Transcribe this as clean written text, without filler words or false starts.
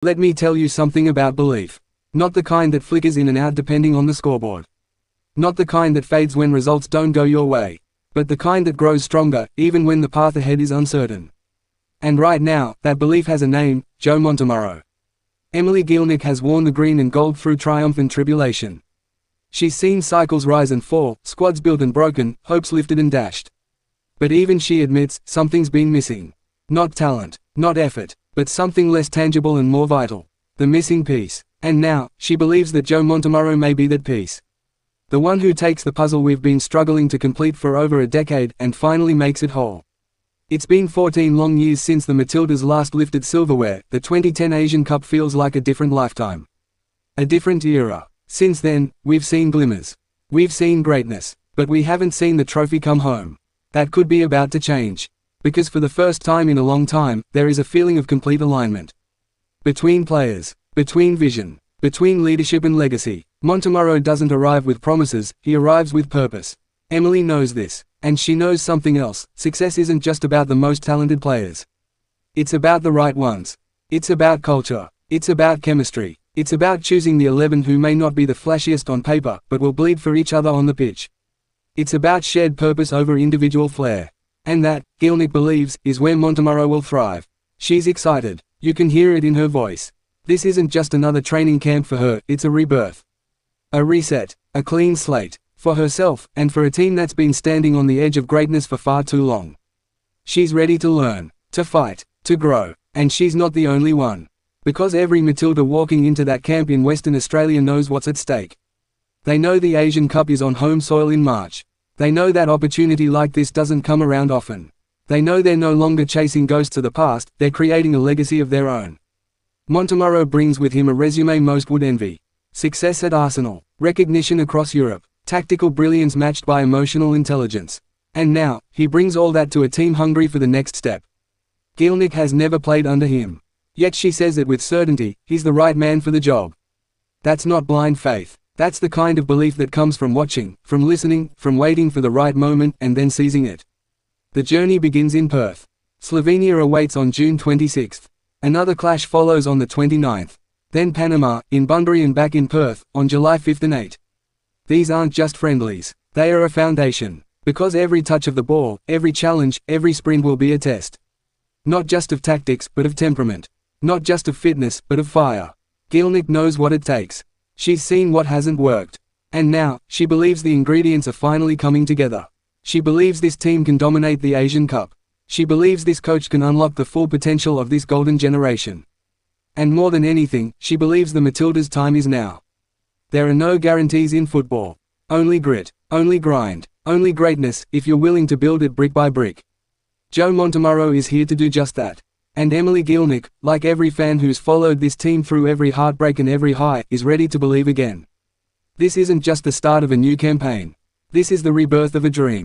Let me tell you something about belief. Not the kind that flickers in and out depending on the scoreboard. Not the kind that fades when results don't go your way. But the kind that grows stronger, even when the path ahead is uncertain. And right now, that belief has a name: Joe Montemurro. Emily Gielnik has worn the green and gold through triumph and tribulation. She's seen cycles rise and fall, squads built and broken, hopes lifted and dashed. But even she admits, something's been missing. Not talent, not effort, but something less tangible and more vital. The missing piece. And now, she believes that Joe Montemurro may be that piece. The one who takes the puzzle we've been struggling to complete for over a decade, and finally makes it whole. It's been 14 long years since the Matildas last lifted silverware. The 2010 Asian Cup feels like a different lifetime. A different era. Since then, we've seen glimmers. We've seen greatness. But we haven't seen the trophy come home. That could be about to change. Because for the first time in a long time, there is a feeling of complete alignment. Between players. Between vision. Between leadership and legacy. Montemurro doesn't arrive with promises, he arrives with purpose. Emily knows this. And she knows something else: success isn't just about the most talented players. It's about the right ones. It's about culture. It's about chemistry. It's about choosing the 11 who may not be the flashiest on paper, but will bleed for each other on the pitch. It's about shared purpose over individual flair. And that, Gielnik believes, is where Montemurro will thrive. She's excited. You can hear it in her voice. This isn't just another training camp for her, it's a rebirth. A reset. A clean slate. For herself, and for a team that's been standing on the edge of greatness for far too long. She's ready to learn, to fight, to grow, and she's not the only one. Because every Matilda walking into that camp in Western Australia knows what's at stake. They know the Asian Cup is on home soil in March. They know that opportunity like this doesn't come around often. They know they're no longer chasing ghosts of the past, they're creating a legacy of their own. Montemurro brings with him a resume most would envy. Success at Arsenal, recognition across Europe. Tactical brilliance matched by emotional intelligence. And now, he brings all that to a team hungry for the next step. Gielnik has never played under him. Yet she says it with certainty: he's the right man for the job. That's not blind faith. That's the kind of belief that comes from watching, from listening, from waiting for the right moment and then seizing it. The journey begins in Perth. Slovenia awaits on June 26. Another clash follows on the 29th. Then Panama, in Bunbury and back in Perth, on July 5 and 8. These aren't just friendlies, they are a foundation. Because every touch of the ball, every challenge, every sprint will be a test. Not just of tactics, but of temperament. Not just of fitness, but of fire. Gielnik knows what it takes. She's seen what hasn't worked. And now, she believes the ingredients are finally coming together. She believes this team can dominate the Asian Cup. She believes this coach can unlock the full potential of this golden generation. And more than anything, she believes the Matildas' time is now. There are no guarantees in football. Only grit, only grind, only greatness, if you're willing to build it brick by brick. Joe Montemurro is here to do just that. And Emily Gielnik, like every fan who's followed this team through every heartbreak and every high, is ready to believe again. This isn't just the start of a new campaign. This is the rebirth of a dream.